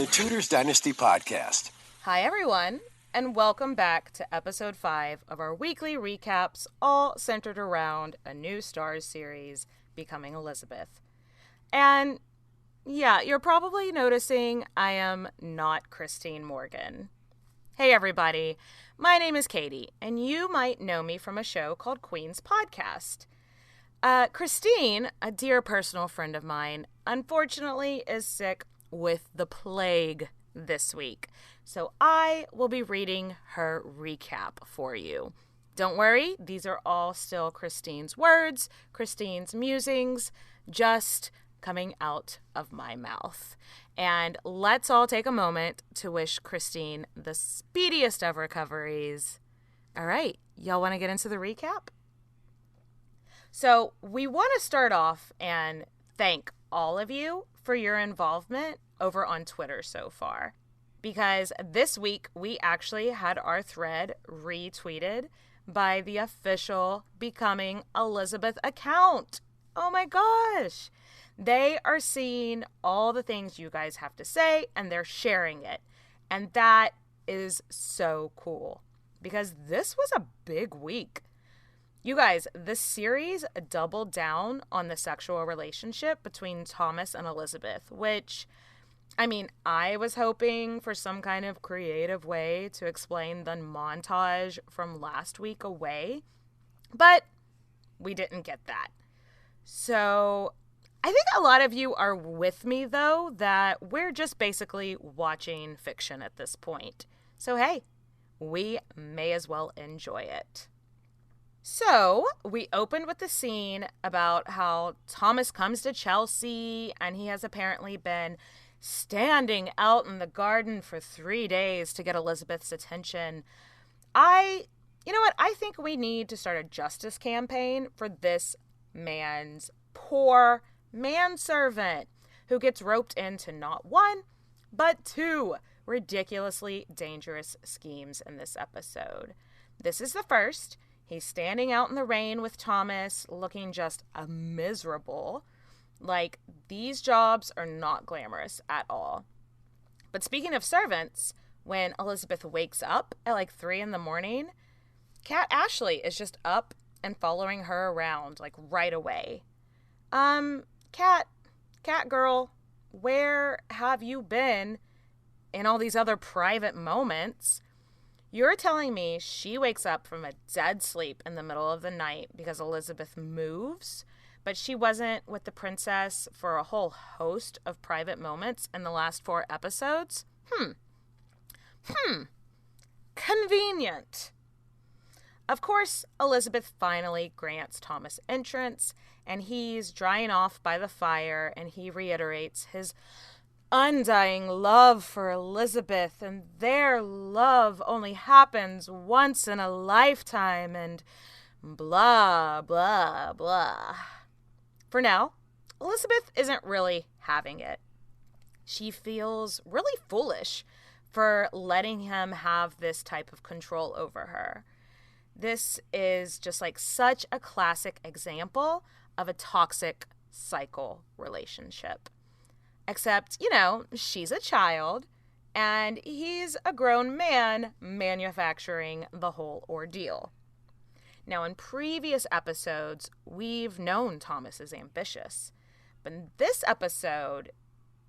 the Tudors Dynasty podcast. Hi, everyone, and welcome back to episode 5 of our weekly recaps, all centered around a new Starz series, Becoming Elizabeth. And yeah, you're probably noticing I am not Christine Morgan. Hey, everybody, my name is Katy, and you might know me from a show called Queen's Podcast. Christine, a dear personal friend of mine, unfortunately is sick with the plague this week. So I will be reading her recap for you. Don't worry, these are all still Christine's words, Christine's musings, just coming out of my mouth. And let's all take a moment to wish Christine the speediest of recoveries. All right, y'all want to get into the recap? So we want to start off and thank all of you for your involvement over on Twitter so far. Because this week we actually had our thread retweeted by the official Becoming Elizabeth account. Oh my gosh. They are seeing all the things you guys have to say and they're sharing it. And that is so cool because this was a big week. You guys, this series doubled down on the sexual relationship between Thomas and Elizabeth, which, I mean, I was hoping for some kind of creative way to explain the montage from last week away, but we didn't get that. So I think a lot of you are with me, though, that we're just basically watching fiction at this point. So, hey, we may as well enjoy it. So, we opened with the scene about how Thomas comes to Chelsea and he has apparently been standing out in the garden for 3 days to get Elizabeth's attention. You know what? I think we need to start a justice campaign for this man's poor manservant who gets roped into not one, but 2 ridiculously dangerous schemes in this episode. This is the first. He's standing out in the rain with Thomas, looking just miserable. Like, these jobs are not glamorous at all. But speaking of servants, when Elizabeth wakes up at like 3 a.m, Cat Ashley is just up and following her around like right away. Cat girl, where have you been in all these other private moments? You're telling me she wakes up from a dead sleep in the middle of the night because Elizabeth moves, but she wasn't with the princess for a whole host of private moments in the last 4 episodes? Convenient. Of course, Elizabeth finally grants Thomas entrance, and he's drying off by the fire, and he reiterates his undying love for Elizabeth, and their love only happens once in a lifetime, and blah, blah, blah. For now, Elizabeth isn't really having it. She feels really foolish for letting him have this type of control over her. This is just like such a classic example of a toxic cycle relationship. Except, she's a child, and he's a grown man manufacturing the whole ordeal. Now, in previous episodes, we've known Thomas is ambitious. But in this episode,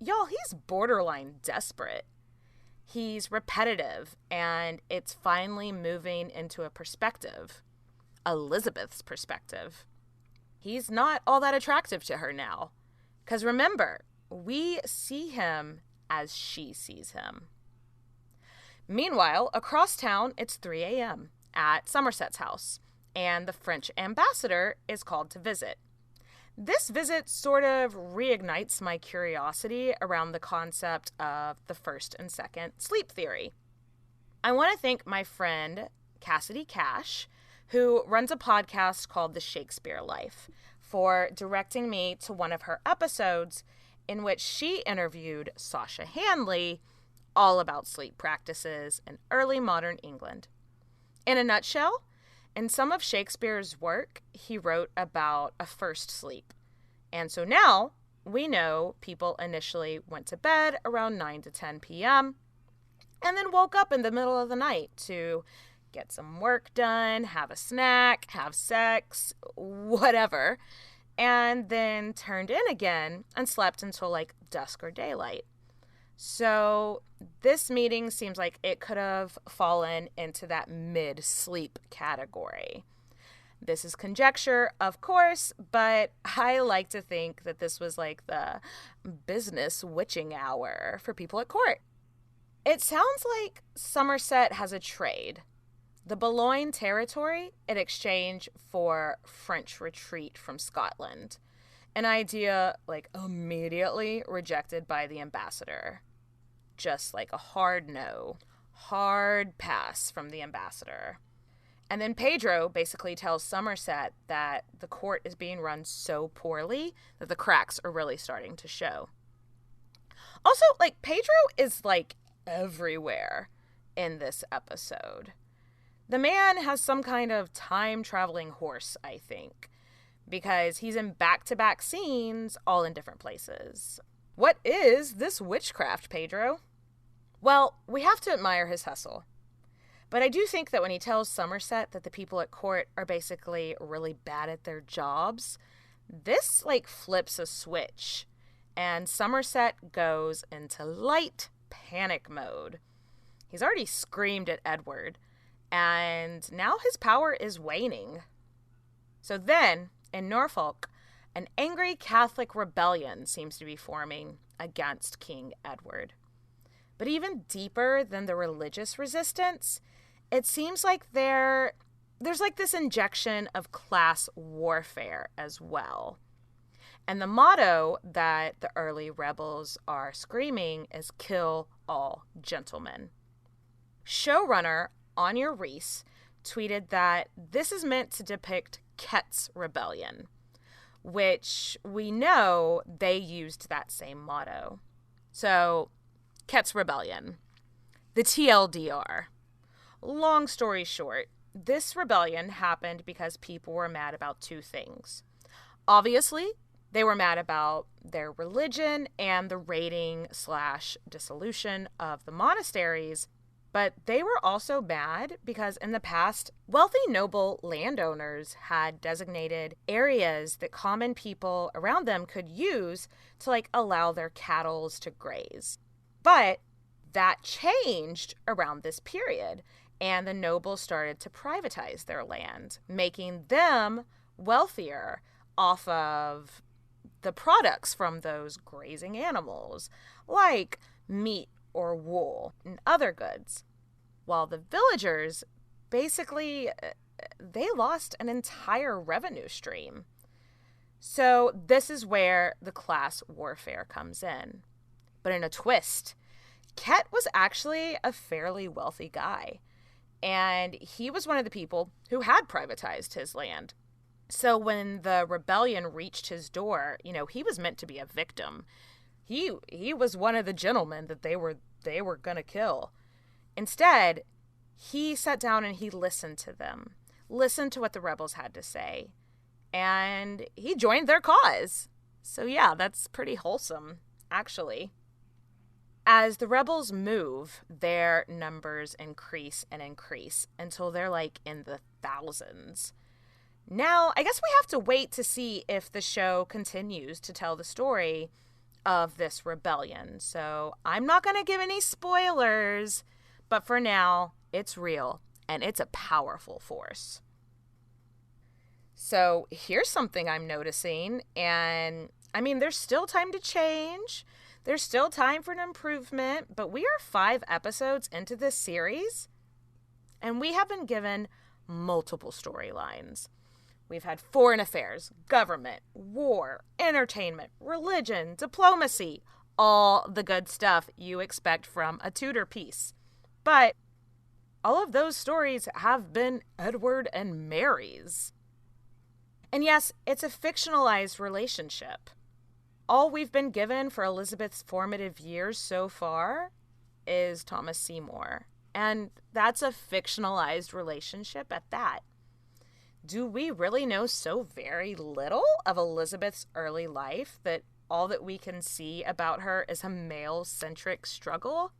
y'all, he's borderline desperate. He's repetitive, and it's finally moving into a perspective. Elizabeth's perspective. He's not all that attractive to her now. Because remember, we see him as she sees him. Meanwhile, across town, it's 3 a.m. at Somerset's house, and the French ambassador is called to visit. This visit sort of reignites my curiosity around the concept of the first and second sleep theory. I want to thank my friend, Cassidy Cash, who runs a podcast called The Shakespeare Life, for directing me to one of her episodes in which she interviewed Sasha Handley all about sleep practices in early modern England. In a nutshell, in some of Shakespeare's work, he wrote about a first sleep. And so now, we know people initially went to bed around 9 to 10 p.m. and then woke up in the middle of the night to get some work done, have a snack, have sex, whatever, and then turned in again and slept until like dusk or daylight. So this meeting seems like it could have fallen into that mid-sleep category. This is conjecture, of course, but I like to think that this was like the business witching hour for people at court. It sounds like Somerset has a trade. The Boulogne territory in exchange for French retreat from Scotland. An idea, like, immediately rejected by the ambassador. Just like a hard no. Hard pass from the ambassador. And then Pedro basically tells Somerset that the court is being run so poorly that the cracks are really starting to show. Also, like, Pedro is, like, everywhere in this episode. The man has some kind of time-traveling horse, I think, because he's in back-to-back scenes all in different places. What is this witchcraft, Pedro? Well, we have to admire his hustle. But I do think that when he tells Somerset that the people at court are basically really bad at their jobs, this, like, flips a switch, and Somerset goes into light panic mode. He's already screamed at Edward, and now his power is waning. So then, in Norfolk, an angry Catholic rebellion seems to be forming against King Edward. But even deeper than the religious resistance, it seems like there's like this injection of class warfare as well. And the motto that the early rebels are screaming is "Kill all gentlemen." Showrunner Anya Reese tweeted that this is meant to depict Ket's rebellion, which we know they used that same motto. So, Ket's rebellion, the TLDR. Long story short, this rebellion happened because people were mad about two things. Obviously, they were mad about their religion and the raiding/dissolution of the monasteries, but they were also mad because in the past, wealthy noble landowners had designated areas that common people around them could use to, like, allow their cattle to graze. But that changed around this period, and the nobles started to privatize their land, making them wealthier off of the products from those grazing animals, like meat or wool and other goods. While the villagers, basically, they lost an entire revenue stream. So this is where the class warfare comes in. But in a twist, Ket was actually a fairly wealthy guy. And he was one of the people who had privatized his land. So when the rebellion reached his door, he was meant to be a victim. He was one of the gentlemen that they were going to kill. Instead, he sat down and he listened to them, listened to what the rebels had to say, and he joined their cause. So yeah, that's pretty wholesome, actually. As the rebels move, their numbers increase and increase until they're like in the thousands. Now, I guess we have to wait to see if the show continues to tell the story of this rebellion. So I'm not going to give any spoilers, but for now, it's real and it's a powerful force. So here's something I'm noticing, and I mean, there's still time to change. There's still time for an improvement, but we are 5 episodes into this series, and we have been given multiple storylines. We've had foreign affairs, government, war, entertainment, religion, diplomacy, all the good stuff you expect from a Tudor piece. But all of those stories have been Edward and Mary's. And yes, it's a fictionalized relationship. All we've been given for Elizabeth's formative years so far is Thomas Seymour. And that's a fictionalized relationship at that. Do we really know so very little of Elizabeth's early life that all that we can see about her is a male-centric struggle.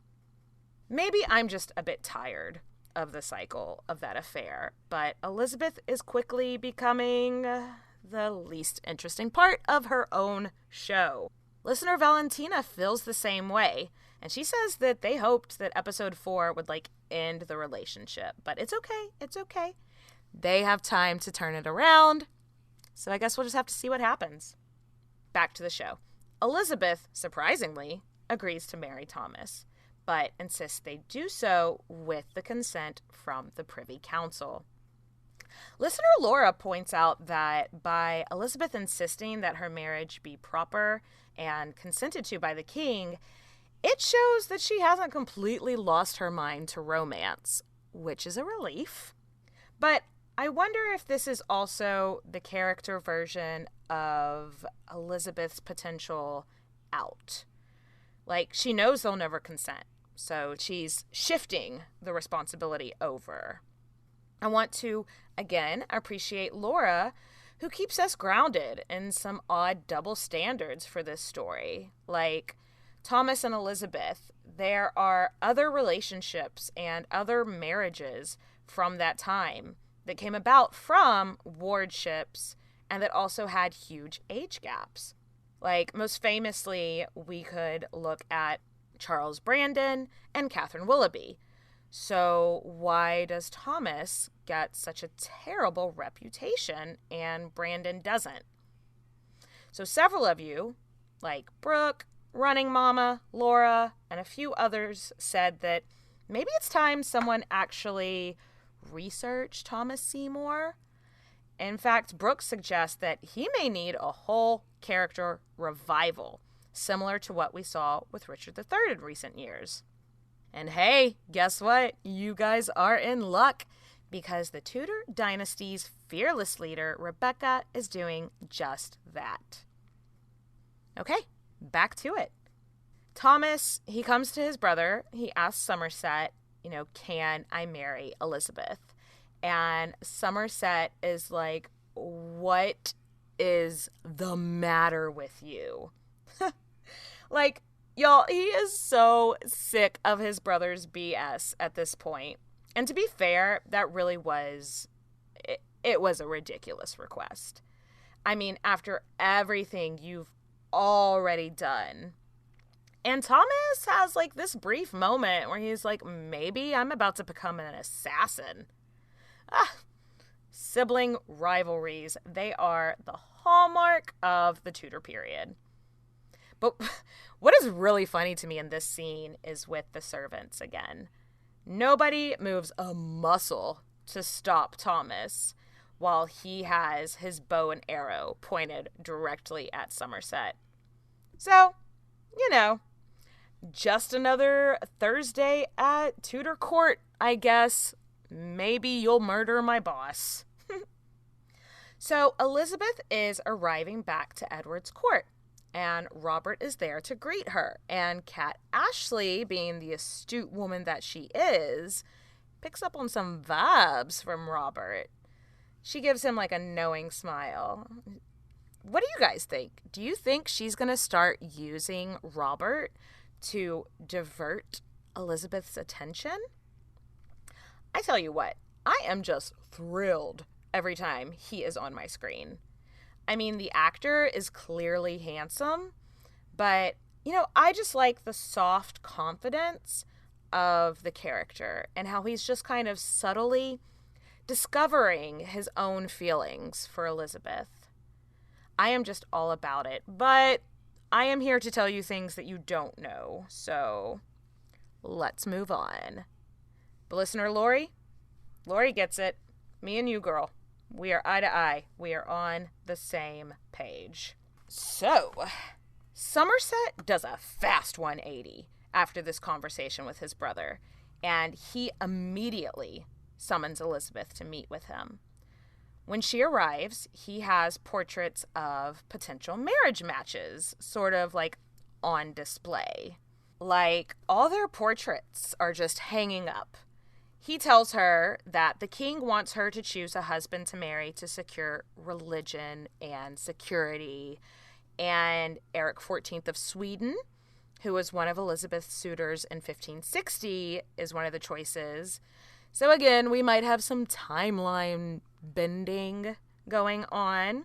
Maybe I'm just a bit tired of the cycle of that affair, but Elizabeth is quickly becoming the least interesting part of her own show. Listener Valentina feels the same way, and she says that they hoped that episode 4 would, end the relationship, but it's okay, it's okay. They have time to turn it around, so I guess we'll just have to see what happens. Back to the show. Elizabeth, surprisingly, agrees to marry Thomas, but insists they do so with the consent from the Privy Council. Listener Laura points out that by Elizabeth insisting that her marriage be proper and consented to by the king, it shows that she hasn't completely lost her mind to romance, which is a relief. But I wonder if this is also the character version of Elizabeth's potential out. She knows they'll never consent, so she's shifting the responsibility over. I want to, again, appreciate Laura, who keeps us grounded in some odd double standards for this story. Thomas and Elizabeth, there are other relationships and other marriages from that time that came about from wardships and that also had huge age gaps. Most famously, we could look at Charles Brandon and Catherine Willoughby. So why does Thomas get such a terrible reputation and Brandon doesn't? So several of you, like Brooke, Running Mama, Laura, and a few others said that maybe it's time someone actually researched Thomas Seymour. In fact, Brooke suggests that he may need a whole character revival, similar to what we saw with Richard III in recent years. And hey, guess what? You guys are in luck, because the Tudor Dynasty's fearless leader, Rebecca, is doing just that. Okay, back to it. Thomas, he comes to his brother. He asks Somerset, can I marry Elizabeth? And Somerset is like, what is the matter with you? Y'all, he is so sick of his brother's BS at this point. And to be fair, that really was, it was a ridiculous request. I mean, after everything you've already done. And Thomas has this brief moment where he's like, maybe I'm about to become an assassin. Sibling rivalries, they are the hallmark of the Tudor period. But what is really funny to me in this scene is with the servants again. Nobody moves a muscle to stop Thomas while he has his bow and arrow pointed directly at Somerset. So, just another Thursday at Tudor court, I guess. Maybe you'll murder my boss. So Elizabeth is arriving back to Edward's court, and Robert is there to greet her. And Kat Ashley, being the astute woman that she is, picks up on some vibes from Robert. She gives him a knowing smile. What do you guys think? Do you think she's going to start using Robert to divert Elizabeth's attention? I tell you what, I am just thrilled every time he is on my screen. I mean, the actor is clearly handsome, but, I just like the soft confidence of the character and how he's just kind of subtly discovering his own feelings for Elizabeth. I am just all about it, but I am here to tell you things that you don't know, so let's move on. But listener Lori gets it. Me and you, girl. We are eye to eye. We are on the same page. So, Somerset does a fast 180 after this conversation with his brother, and he immediately summons Elizabeth to meet with him. When she arrives, he has portraits of potential marriage matches, sort of on display. All their portraits are just hanging up. He tells her that the king wants her to choose a husband to marry to secure religion and security And Eric XIV of Sweden, who was one of Elizabeth's suitors in 1560, is one of the choices. So again, we might have some timeline bending going on.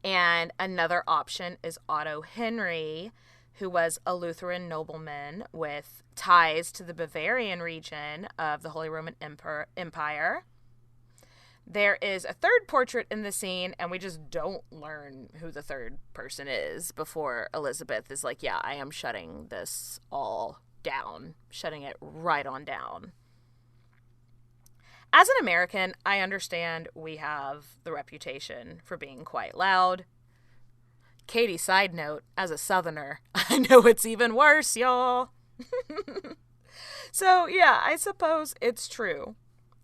And another option is Otto Henry, who was a Lutheran nobleman with ties to the Bavarian region of the Holy Roman Empire. There is a third portrait in the scene, and we just don't learn who the third person is before Elizabeth is like, yeah, I am shutting this all down, shutting it right on down. As an American, I understand we have the reputation for being quite loud. Katy, side note, as a Southerner, I know it's even worse, y'all. So, yeah, I suppose it's true.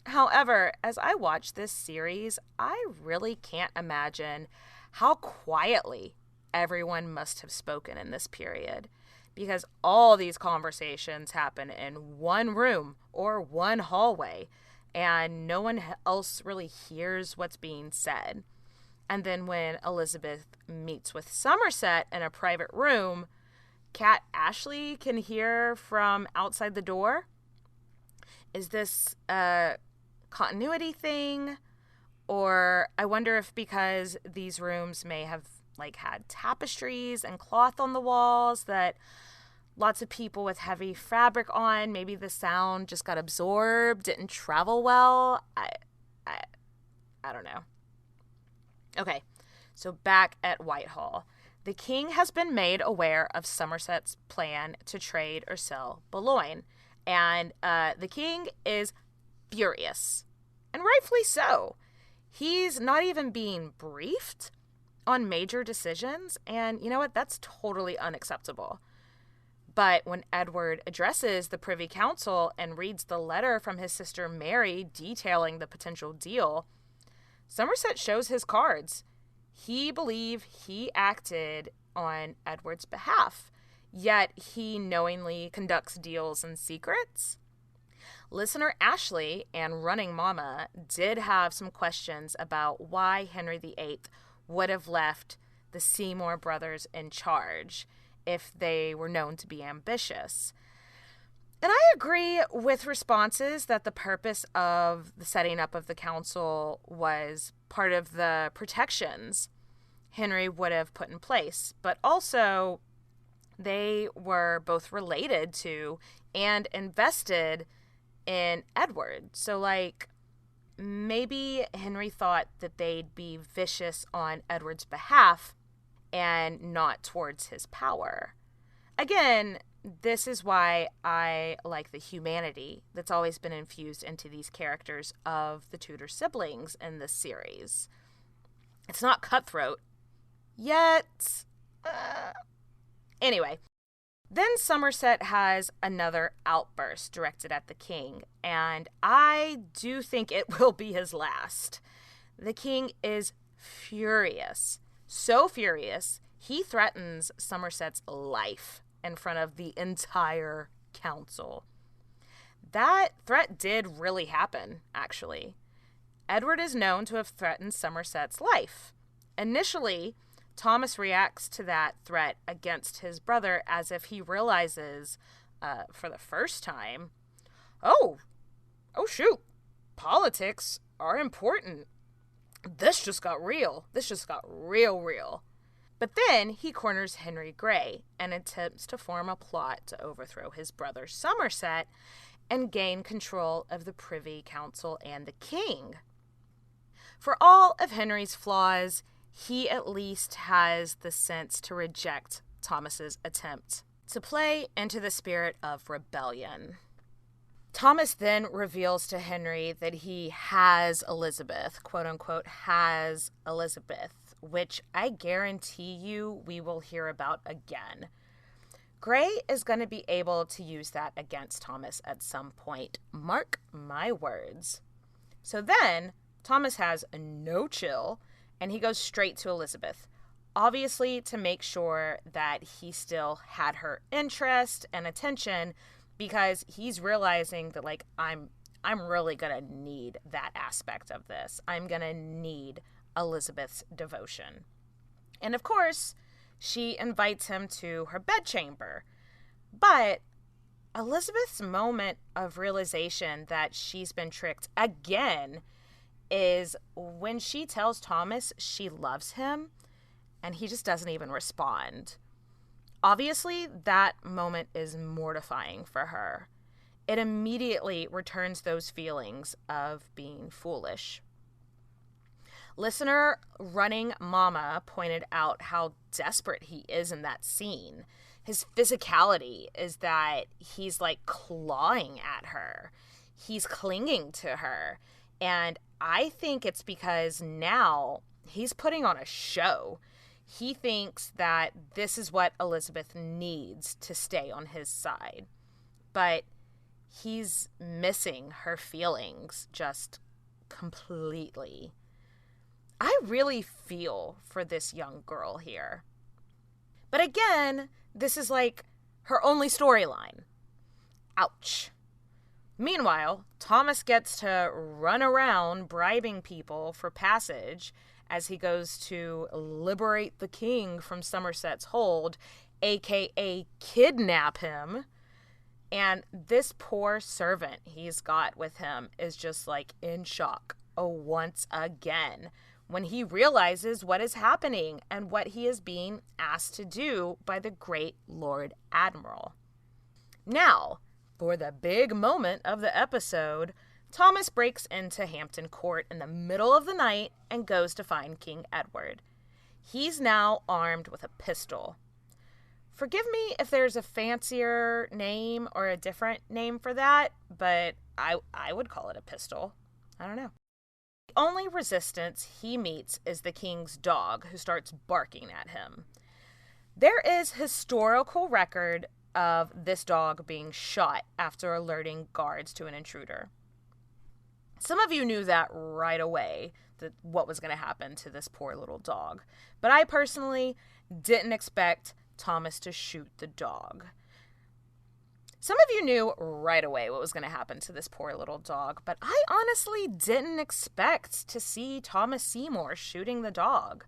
However, as I watch this series, I really can't imagine how quietly everyone must have spoken in this period, because all these conversations happen in one room or one hallway, and no one else really hears what's being said. And then when Elizabeth meets with Somerset in a private room, Cat Ashley can hear from outside the door. Is this a continuity thing? Or I wonder if because these rooms may have had tapestries and cloth on the walls that lots of people with heavy fabric on, maybe the sound just got absorbed, didn't travel well. I don't know. Okay, so back at Whitehall. The king has been made aware of Somerset's plan to trade or sell Boulogne, and the king is furious, and rightfully so. He's not even being briefed on major decisions, and you know what? That's totally unacceptable. But when Edward addresses the Privy Council and reads the letter from his sister Mary detailing the potential deal, Somerset shows his cards. He believes he acted on Edward's behalf, yet he knowingly conducts deals in secrets. Listener Ashley and Running Mama did have some questions about why Henry VIII would have left the Seymour brothers in charge if they were known to be ambitious. And I agree with responses that the purpose of the setting up of the council was part of the protections Henry would have put in place, but also they were both related to and invested in Edward. So, maybe Henry thought that they'd be vicious on Edward's behalf and not towards his power. Again, this is why I like the humanity that's always been infused into these characters of the Tudor siblings in this series. It's not cutthroat yet. Anyway, then Somerset has another outburst directed at the king, and I do think it will be his last. The king is furious. So furious, he threatens Somerset's life in front of the entire council. That threat did really happen, actually. Edward is known to have threatened Somerset's life. Initially, Thomas reacts to that threat against his brother as if he realizes, for the first time, oh shoot, politics are important. This just got real. This just got real. But then he corners Henry Grey and attempts to form a plot to overthrow his brother Somerset and gain control of the Privy Council and the king. For all of Henry's flaws, he at least has the sense to reject Thomas's attempt to play into the spirit of rebellion. Thomas then reveals to Henry that he has Elizabeth, quote unquote, has Elizabeth, which I guarantee you we will hear about again. Grey is going to be able to use that against Thomas at some point. Mark my words. So then Thomas has no chill and he goes straight to Elizabeth, obviously to make sure that he still had her interest and attention, because he's realizing that I'm really going to need that aspect of this. I'm going to need Elizabeth's devotion. And of course, she invites him to her bedchamber. But Elizabeth's moment of realization that she's been tricked again is when she tells Thomas she loves him and he just doesn't even respond. Obviously, that moment is mortifying for her. It immediately returns those feelings of being foolish. Listener Running Mama pointed out how desperate he is in that scene. His physicality is that he's like clawing at her. He's clinging to her. And I think it's because now he's putting on a show. He thinks that this is what Elizabeth needs to stay on his side. But he's missing her feelings just completely. I really feel for this young girl here. But again, this is like her only storyline. Ouch. Meanwhile, Thomas gets to run around bribing people for passage as he goes to liberate the king from Somerset's hold, aka kidnap him. And this poor servant he's got with him is just like in shock once again when he realizes what is happening and what he is being asked to do by the great Lord Admiral. Now, for the big moment of the episode, Thomas breaks into Hampton Court in the middle of the night and goes to find King Edward. He's now armed with a pistol. Forgive me if there's a fancier name or a different name for that, but I would call it a pistol. I don't know. The only resistance he meets is the king's dog, who starts barking at him. There is historical record of this dog being shot after alerting guards to an intruder. Some of you knew that right away, that what was going to happen to this poor little dog. But I personally didn't expect Thomas to shoot the dog. Some of you knew right away what was going to happen to this poor little dog, but I honestly didn't expect to see Thomas Seymour shooting the dog.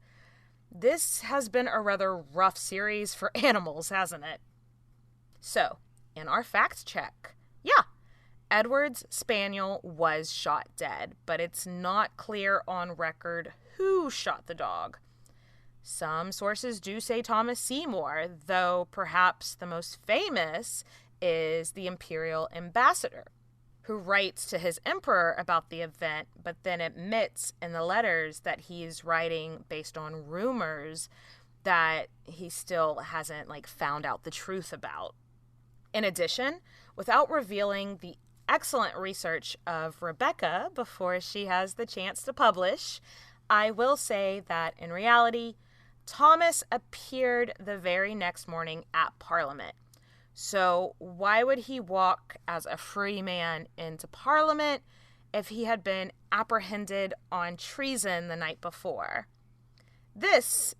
This has been a rather rough series for animals, hasn't it? So, in our fact check, yeah, Edward's spaniel was shot dead, but it's not clear on record who shot the dog. Some sources do say Thomas Seymour, though perhaps the most famous is the imperial ambassador, who writes to his emperor about the event, but then admits in the letters that he's writing based on rumors that he still hasn't found out the truth about. In addition, without revealing the excellent research of Rebecca before she has the chance to publish, I will say that in reality, Thomas appeared the very next morning at Parliament. So why would he walk as a free man into Parliament if he had been apprehended on treason the night before? This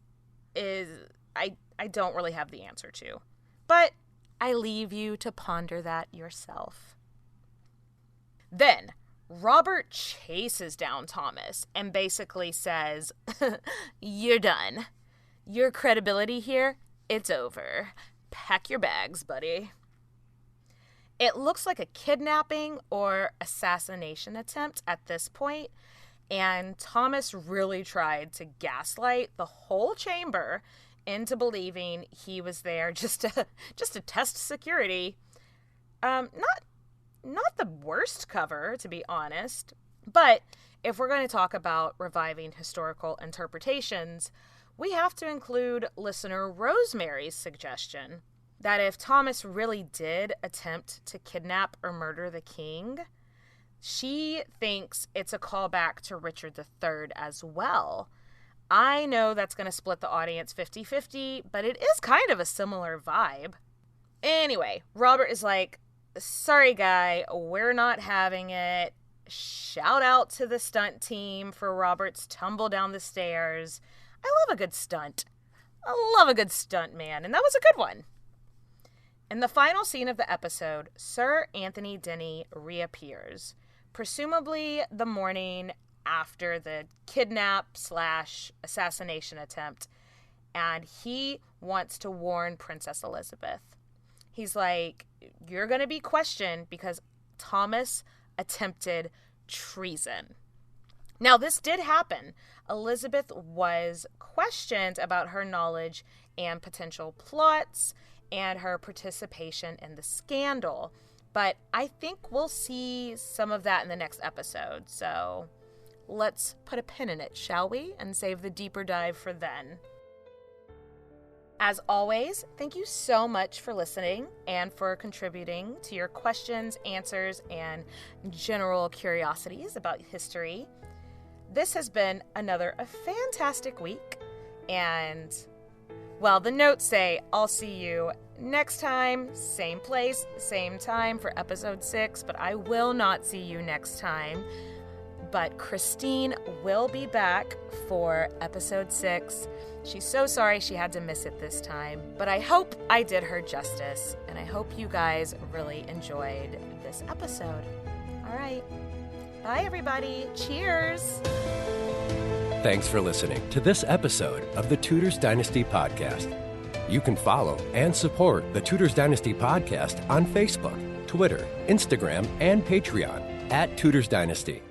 is, I don't really have the answer to, but I leave you to ponder that yourself. Then Robert chases down Thomas and basically says, "You're done. Your credibility here, it's over. Pack your bags, buddy." It looks like a kidnapping or assassination attempt at this point, and Thomas really tried to gaslight the whole chamber into believing he was there just to test security. Not the worst cover, to be honest, but if we're going to talk about reviving historical interpretations, we have to include listener Rosemary's suggestion that if Thomas really did attempt to kidnap or murder the king, she thinks it's a callback to Richard III as well. I know that's going to split the audience 50-50, but it is kind of a similar vibe. Anyway, Robert is like, "Sorry, guy, we're not having it." Shout out to the stunt team for Robert's tumble down the stairs. I love a good stunt. I love a good stunt, man, and that was a good one. In the final scene of the episode, Sir Anthony Denny reappears, presumably the morning after the kidnap/assassination attempt, and he wants to warn Princess Elizabeth. He's like, you're going to be questioned because Thomas attempted treason. Now, this did happen. Elizabeth was questioned about her knowledge and potential plots and her participation in the scandal. But I think we'll see some of that in the next episode. So let's put a pin in it, shall we? And save the deeper dive for then. As always, thank you so much for listening and for contributing to your questions, answers, and general curiosities about history. This has been a fantastic week, and, well, the notes say I'll see you next time, same place, same time for episode 6, but I will not see you next time. But Christine will be back for episode 6. She's so sorry she had to miss it this time, but I hope I did her justice, and I hope you guys really enjoyed this episode. All right. Bye, everybody. Cheers. Thanks for listening to this episode of the Tudors Dynasty Podcast. You can follow and support the Tudors Dynasty Podcast on Facebook, Twitter, Instagram, and Patreon @Tudors Dynasty.